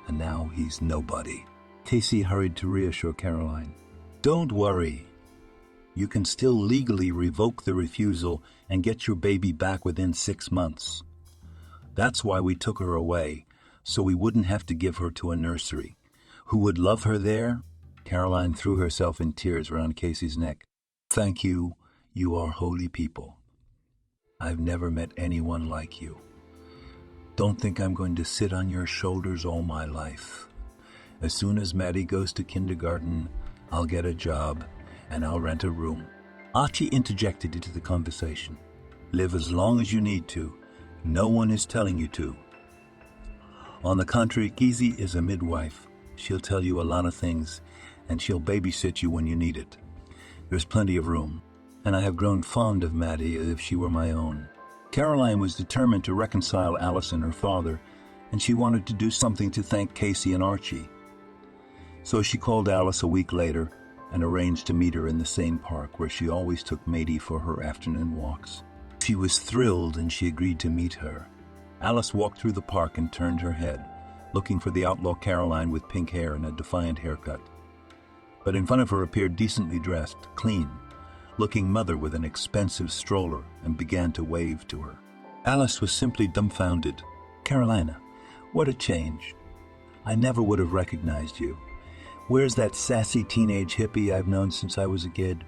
and now he's nobody. Casey hurried to reassure Caroline. Don't worry. You can still legally revoke the refusal and get your baby back within 6 months. That's why we took her away, so we wouldn't have to give her to a nursery. Who would love her there? Caroline threw herself in tears around Casey's neck. Thank you. You are holy people. I've never met anyone like you. Don't think I'm going to sit on your shoulders all my life. As soon as Maddie goes to kindergarten, I'll get a job and I'll rent a room. Archie interjected into the conversation. Live as long as you need to. No one is telling you to. On the contrary, Kizzy is a midwife. She'll tell you a lot of things and she'll babysit you when you need it. There's plenty of room, and I have grown fond of Maddie as if she were my own. Caroline was determined to reconcile Alice and her father, and she wanted to do something to thank Casey and Archie. So she called Alice a week later and arranged to meet her in the same park where she always took Maddie for her afternoon walks. She was thrilled and she agreed to meet her. Alice walked through the park and turned her head, looking for the outlaw Caroline with pink hair and a defiant haircut. But in front of her appeared decently dressed, clean, looking mother with an expensive stroller and began to wave to her. Alice was simply dumbfounded. Carolina, what a change. I never would have recognized you. Where's that sassy teenage hippie I've known since I was a kid?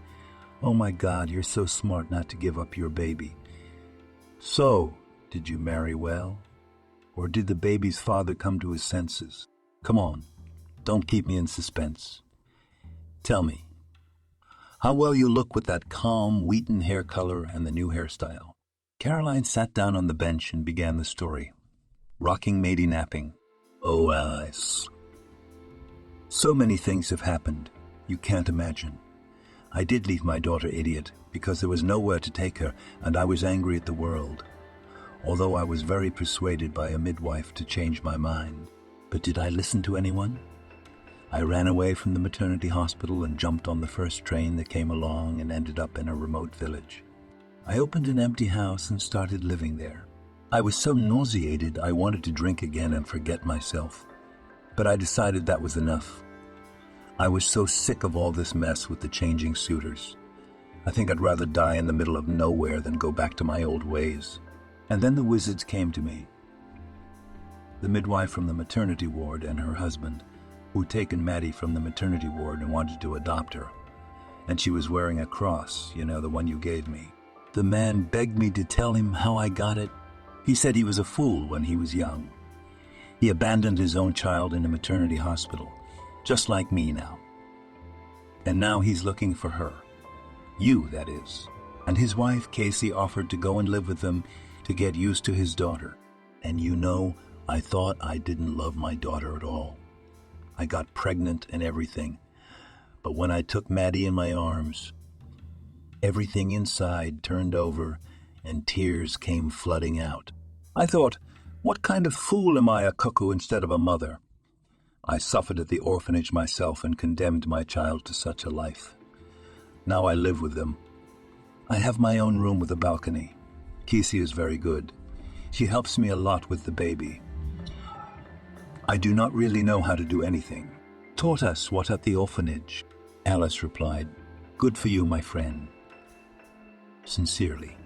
Oh my God, you're so smart not to give up your baby. So, did you marry well? Or did the baby's father come to his senses? Come on, don't keep me in suspense. Tell me, how well you look with that calm, wheaten hair color and the new hairstyle. Caroline sat down on the bench and began the story, rocking Maddie napping. Oh, Alice. So many things have happened, you can't imagine. I did leave my daughter idiot because there was nowhere to take her, and I was angry at the world. Although I was very persuaded by a midwife to change my mind. But did I listen to anyone? I ran away from the maternity hospital and jumped on the first train that came along and ended up in a remote village. I opened an empty house and started living there. I was so nauseated I wanted to drink again and forget myself. But I decided that was enough. I was so sick of all this mess with the changing suitors. I think I'd rather die in the middle of nowhere than go back to my old ways. And then the wizards came to me. The midwife from the maternity ward and her husband, who'd taken Maddie from the maternity ward and wanted to adopt her. And she was wearing a cross, the one you gave me. The man begged me to tell him how I got it. He said he was a fool when he was young. He abandoned his own child in a maternity hospital, just like me now. And now he's looking for her. You, that is. And his wife, Casey, offered to go and live with them to get used to his daughter. And I thought I didn't love my daughter at all. I got pregnant and everything. But when I took Maddie in my arms, everything inside turned over and tears came flooding out. I thought, what kind of fool am I, a cuckoo instead of a mother? I suffered at the orphanage myself and condemned my child to such a life. Now I live with them. I have my own room with a balcony. Kesey is very good. She helps me a lot with the baby. I do not really know how to do anything. Taught us what at the orphanage. Alice replied, good for you, my friend. Sincerely.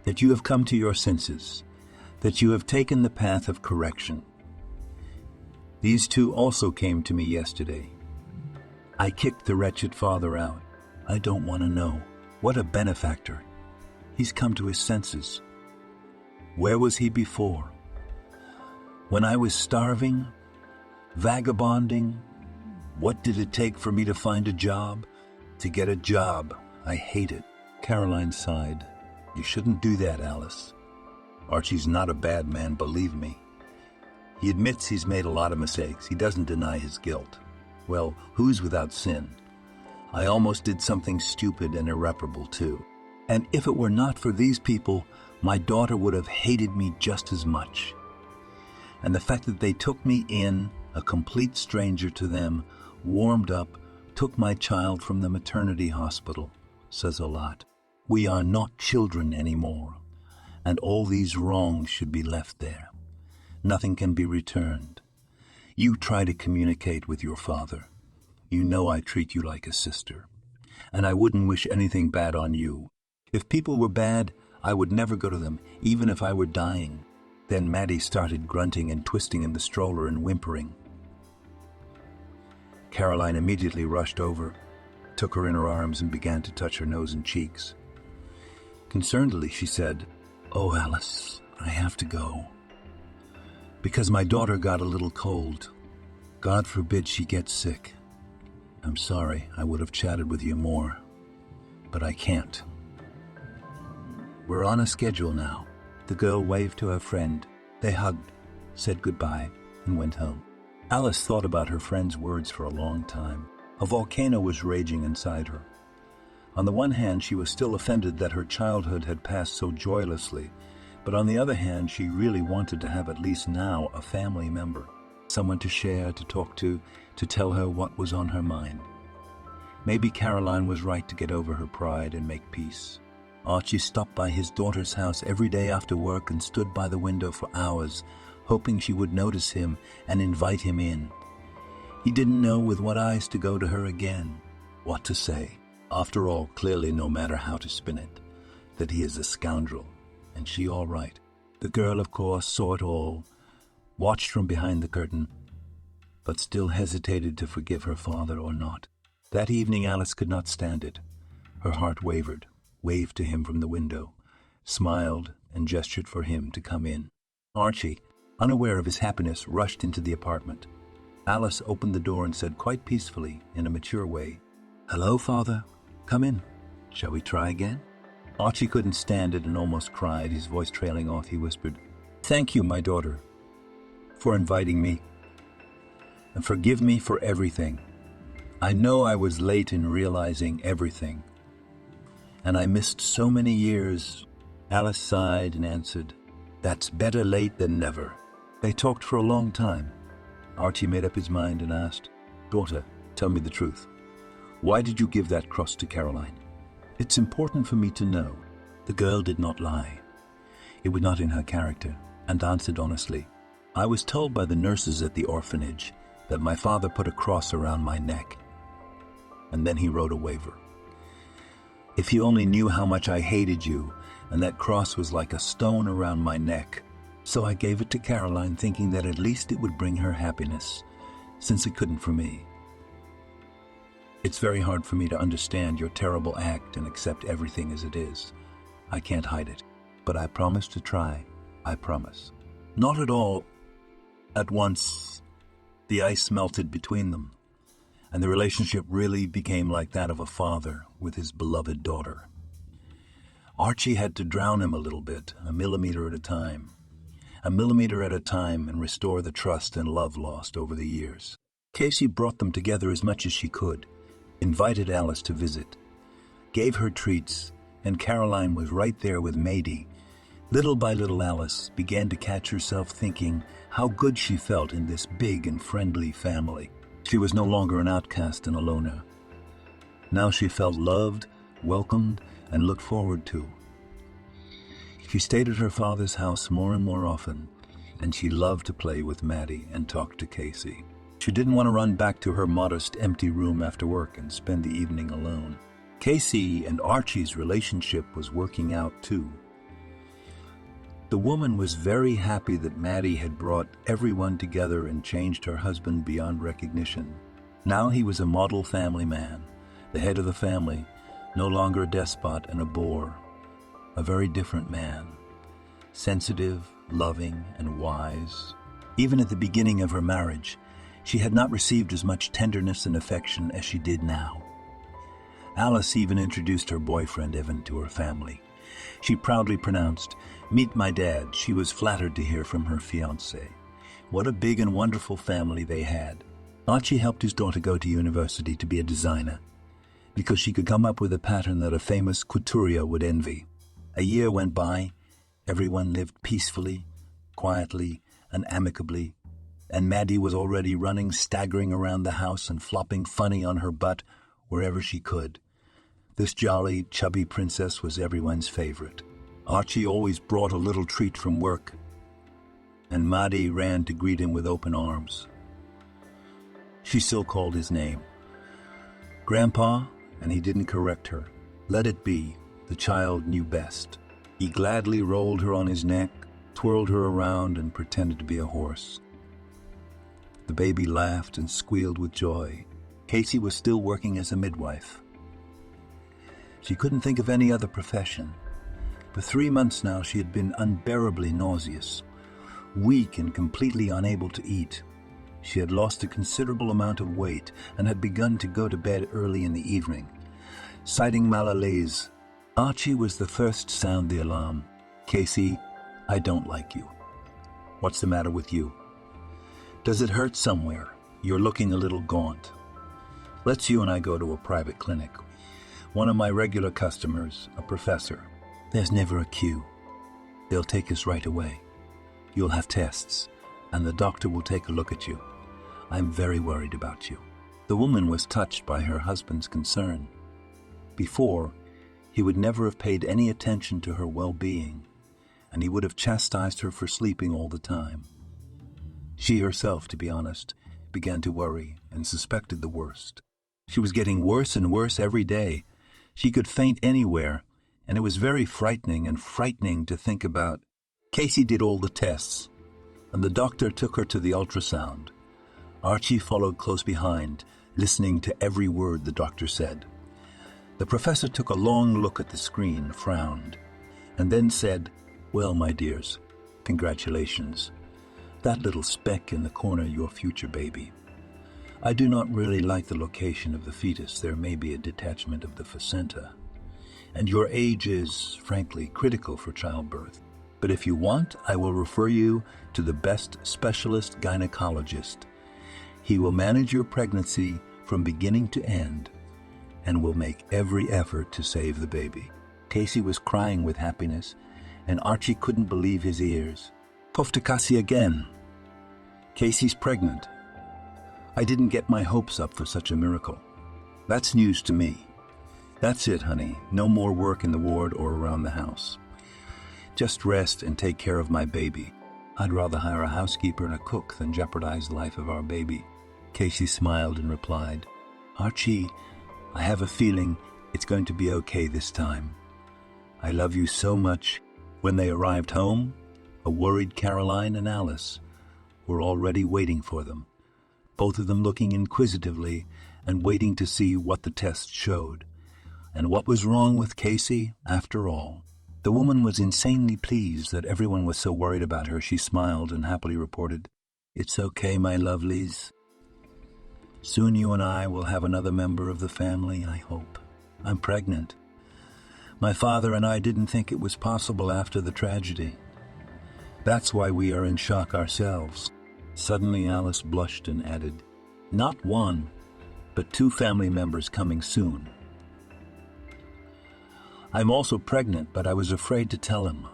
That you have come to your senses. That you have taken the path of correction. These two also came to me yesterday. I kicked the wretched father out. I don't want to know. What a benefactor. He's come to his senses. Where was he before? When I was starving, vagabonding, what did it take for me to find a job? To get a job. I hate it. Caroline sighed. You shouldn't do that, Alice. Archie's not a bad man, believe me. He admits he's made a lot of mistakes. He doesn't deny his guilt. Well, who's without sin? I almost did something stupid and irreparable, too. And if it were not for these people, my daughter would have hated me just as much. And the fact that they took me in, a complete stranger to them, warmed up, took my child from the maternity hospital, says a lot. We are not children anymore, and all these wrongs should be left there. Nothing can be returned. You try to communicate with your father. You know I treat you like a sister, and I wouldn't wish anything bad on you. If people were bad, I would never go to them, even if I were dying. Then Maddie started grunting and twisting in the stroller and whimpering. Caroline immediately rushed over, took her in her arms and began to touch her nose and cheeks. Concernedly, she said, "Oh, Alice, I have to go. Because my daughter got a little cold. God forbid she gets sick. I'm sorry, I would have chatted with you more, but I can't." We're on a schedule now. The girl waved to her friend. They hugged, said goodbye, and went home. Alice thought about her friend's words for a long time. A volcano was raging inside her. On the one hand, she was still offended that her childhood had passed so joylessly, but on the other hand, she really wanted to have at least now a family member, someone to share, to talk to tell her what was on her mind. Maybe Caroline was right to get over her pride and make peace. Archie stopped by his daughter's house every day after work and stood by the window for hours, hoping she would notice him and invite him in. He didn't know with what eyes to go to her again, what to say. After all, clearly, no matter how to spin it, that he is a scoundrel, and she all right. The girl, of course, saw it all, watched from behind the curtain, but still hesitated to forgive her father or not. That evening Alice could not stand it. Her heart wavered, waved to him from the window, smiled and gestured for him to come in. Archie, unaware of his happiness, rushed into the apartment. Alice opened the door and said quite peacefully, in a mature way, "Hello, Father. Come in. Shall we try again?" Archie couldn't stand it and almost cried, his voice trailing off. He whispered, "Thank you, my daughter, for inviting me, and forgive me for everything. I know I was late in realizing everything, and I missed so many years." Alice sighed and answered, "That's better late than never." They talked for a long time. Archie made up his mind and asked, "Daughter, tell me the truth. Why did you give that cross to Caroline?" "It's important for me to know." The girl did not lie. It was not in her character, and answered honestly, "I was told by the nurses at the orphanage that my father put a cross around my neck." And then he wrote a waiver. "If you only knew how much I hated you, and that cross was like a stone around my neck. So I gave it to Caroline, thinking that at least it would bring her happiness, since it couldn't for me. It's very hard for me to understand your terrible act and accept everything as it is. I can't hide it, but I promise to try. I promise." Not at all at once, the ice melted between them, and the relationship really became like that of a father with his beloved daughter. Archie had to drown him a little bit, a millimeter at a time, and restore the trust and love lost over the years. Casey brought them together as much as she could, invited Alice to visit, gave her treats, and Caroline was right there with Maidie. Little by little, Alice began to catch herself thinking how good she felt in this big and friendly family. She was no longer an outcast and a loner. Now she felt loved, welcomed, and looked forward to. She stayed at her father's house more and more often, and she loved to play with Maddie and talk to Casey. She didn't want to run back to her modest, empty room after work and spend the evening alone. Casey and Archie's relationship was working out too. The woman was very happy that Maddie had brought everyone together and changed her husband beyond recognition. Now he was a model family man, the head of the family, no longer a despot and a bore, a very different man, sensitive, loving, and wise. Even at the beginning of her marriage, she had not received as much tenderness and affection as she did now. Alice even introduced her boyfriend Evan to her family. She proudly pronounced, "Meet my dad." She was flattered to hear from her fiancé. What a big and wonderful family they had. Archie helped his daughter go to university to be a designer, because she could come up with a pattern that a famous couturier would envy. A year went by. Everyone lived peacefully, quietly, and amicably, and Maddie was already running, staggering around the house and flopping funny on her butt wherever she could. This jolly, chubby princess was everyone's favorite. Archie always brought a little treat from work, and Maddie ran to greet him with open arms. She still called his name. Grandpa, and he didn't correct her. Let it be. The child knew best. He gladly rolled her on his neck, twirled her around, and pretended to be a horse. The baby laughed and squealed with joy. Casey was still working as a midwife. She couldn't think of any other profession. For 3 months now she had been unbearably nauseous, weak and completely unable to eat. She had lost a considerable amount of weight and had begun to go to bed early in the evening, citing malalaise. Archie was the first to sound the alarm. "Casey, I don't like you." "What's the matter with you?" "Does it hurt somewhere? You're looking a little gaunt. Let's you and I go to a private clinic. One of my regular customers, a professor. There's never a queue. They'll take us right away. You'll have tests, and the doctor will take a look at you. I'm very worried about you." The woman was touched by her husband's concern. Before, he would never have paid any attention to her well-being, and he would have chastised her for sleeping all the time. She herself, to be honest, began to worry and suspected the worst. She was getting worse and worse every day. She could faint anywhere, and it was very frightening to think about. Casey did all the tests, and the doctor took her to the ultrasound. Archie followed close behind, listening to every word the doctor said. The professor took a long look at the screen, frowned, and then said, "Well, my dears, congratulations. That little speck in the corner, your future baby. I do not really like the location of the fetus. There may be a detachment of the placenta. And your age is, frankly, critical for childbirth. But if you want, I will refer you to the best specialist gynecologist. He will manage your pregnancy from beginning to end and will make every effort to save the baby." Casey was crying with happiness, and Archie couldn't believe his ears. "Poftakasi again. Casey's pregnant. I didn't get my hopes up for such a miracle. That's news to me. That's it, honey. No more work in the ward or around the house. Just rest and take care of my baby. I'd rather hire a housekeeper and a cook than jeopardize the life of our baby." Casey smiled and replied, "Archie, I have a feeling it's going to be okay this time. I love you so much." When they arrived home, a worried Caroline and Alice were already waiting for them, both of them looking inquisitively and waiting to see what the test showed. And what was wrong with Casey, after all? The woman was insanely pleased that everyone was so worried about her. She smiled and happily reported, "It's okay, my lovelies. Soon you and I will have another member of the family, I hope. I'm pregnant. My father and I didn't think it was possible after the tragedy. That's why we are in shock ourselves." Suddenly Alice blushed and added, "Not one, but 2 family members coming soon. I'm also pregnant, but I was afraid to tell him.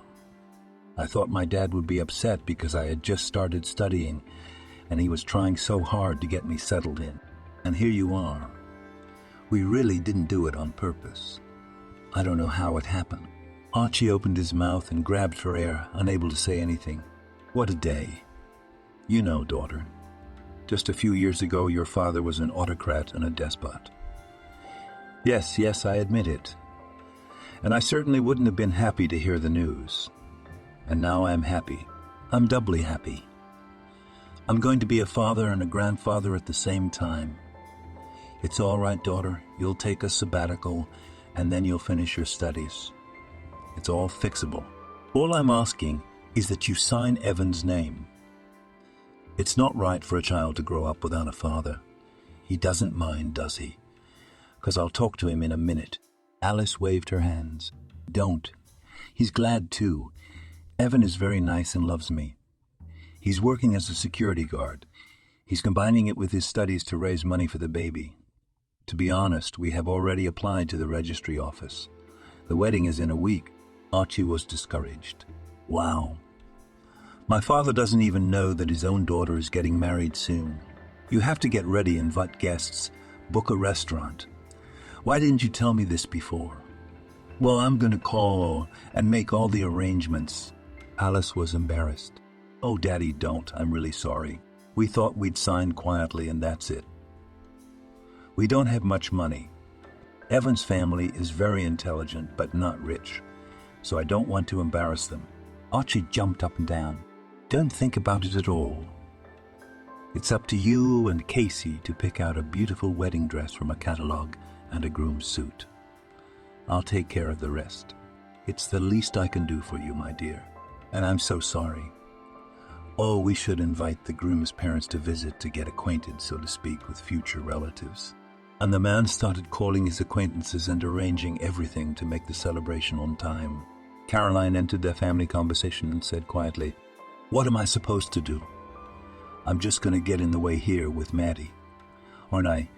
I thought my dad would be upset because I had just started studying, and he was trying so hard to get me settled in. And here you are. We really didn't do it on purpose. I don't know how it happened." Archie opened his mouth and grabbed for air, unable to say anything. "What a day. You know, daughter, just a few years ago your father was an autocrat and a despot. Yes, I admit it. And I certainly wouldn't have been happy to hear the news. And now I'm happy. I'm doubly happy. I'm going to be a father and a grandfather at the same time. It's all right, daughter. You'll take a sabbatical, and then you'll finish your studies. It's all fixable. All I'm asking is that you sign Evan's name. It's not right for a child to grow up without a father. He doesn't mind, does he? 'Cause I'll talk to him in a minute. Alice waved her hands. Don't. He's glad too. Evan is very nice and loves me. He's working as a security guard. He's combining it with his studies to raise money for the baby. To be honest, we have already applied to the registry office. The wedding is in a week. Archie was discouraged. Wow. My father doesn't even know that his own daughter is getting married soon. You have to get ready, invite guests, book a restaurant. Why didn't you tell me this before? Well, I'm going to call and make all the arrangements. Alice was embarrassed. Oh, Daddy, don't. I'm really sorry. We thought we'd sign quietly and that's it. We don't have much money. Evan's family is very intelligent but not rich, so I don't want to embarrass them. Archie jumped up and down. Don't think about it at all. It's up to you and Casey to pick out a beautiful wedding dress from a catalog and a groom's suit. I'll take care of the rest. It's the least I can do for you, my dear. And I'm so sorry. Oh, we should invite the groom's parents to visit to get acquainted, so to speak, with future relatives. And the man started calling his acquaintances and arranging everything to make the celebration on time. Caroline entered their family conversation and said quietly, What am I supposed to do? I'm just going to get in the way here with Maddie. Aren't I?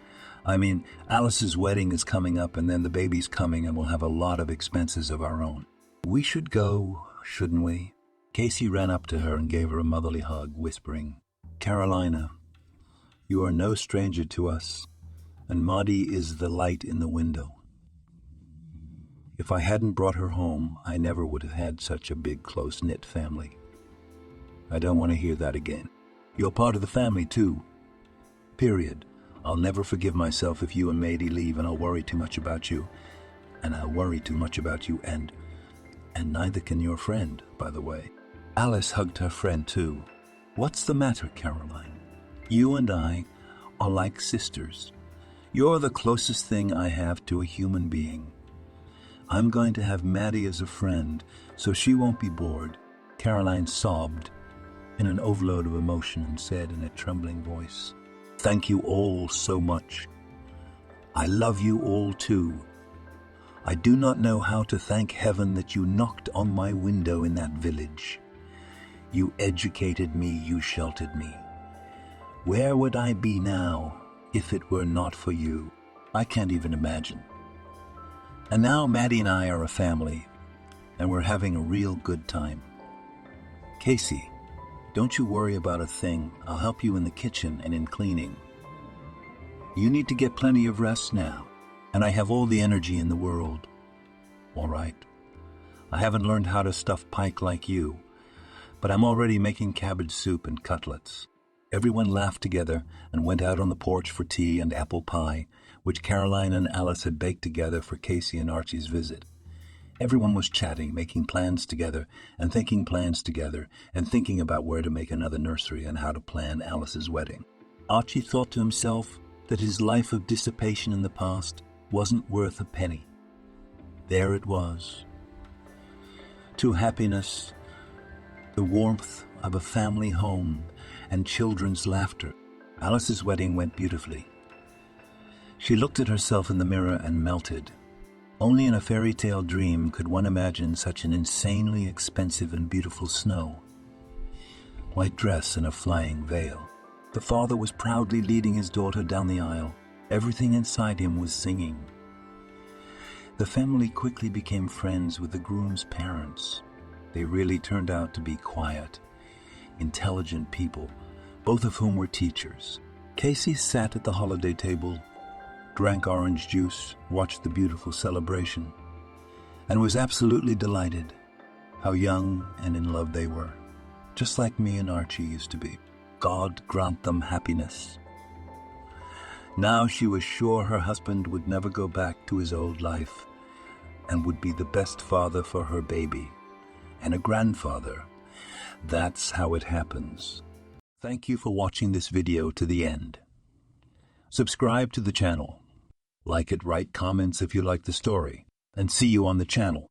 I mean, Alice's wedding is coming up and then the baby's coming and we'll have a lot of expenses of our own. We should go, shouldn't we? Casey ran up to her and gave her a motherly hug, whispering, Carolina, you are no stranger to us, and Maddie is the light in the window. If I hadn't brought her home, I never would have had such a big, close-knit family. I don't want to hear that again. You're part of the family, too. Period. I'll never forgive myself if you and Maddie leave, and I'll worry too much about you. And I'll worry too much about you, and neither can your friend, by the way. Alice hugged her friend, too. What's the matter, Caroline? You and I are like sisters. You're the closest thing I have to a human being. I'm going to have Maddie as a friend, so she won't be bored. Caroline sobbed in an overload of emotion and said in a trembling voice, Thank you all so much. I love you all too. I do not know how to thank heaven that you knocked on my window in that village. You educated me, you sheltered me. Where would I be now if it were not for you? I can't even imagine. And now Maddie and I are a family, and we're having a real good time. Casey, don't you worry about a thing. I'll help you in the kitchen and in cleaning. You need to get plenty of rest now, and I have all the energy in the world. All right. I haven't learned how to stuff pike like you, but I'm already making cabbage soup and cutlets. Everyone laughed together and went out on the porch for tea and apple pie, which Caroline and Alice had baked together for Casey and Archie's visit. Everyone was chatting, making plans together, and thinking plans together, and thinking about where to make another nursery and how to plan Alice's wedding. Archie thought to himself that his life of dissipation in the past wasn't worth a penny. There it was. To happiness, the warmth of a family home, and children's laughter. Alice's wedding went beautifully. She looked at herself in the mirror and melted. Only in a fairy tale dream could one imagine such an insanely expensive and beautiful snow. White dress and a flying veil. The father was proudly leading his daughter down the aisle. Everything inside him was singing. The family quickly became friends with the groom's parents. They really turned out to be quiet, intelligent people, both of whom were teachers. Casey sat at the holiday table, drank orange juice, watched the beautiful celebration, and was absolutely delighted how young and in love they were, just like me and Archie used to be. God grant them happiness. Now she was sure her husband would never go back to his old life and would be the best father for her baby, and a grandfather. That's how it happens. Thank you for watching this video to the end. Subscribe to the channel. Like it, write comments if you like the story, and see you on the channel.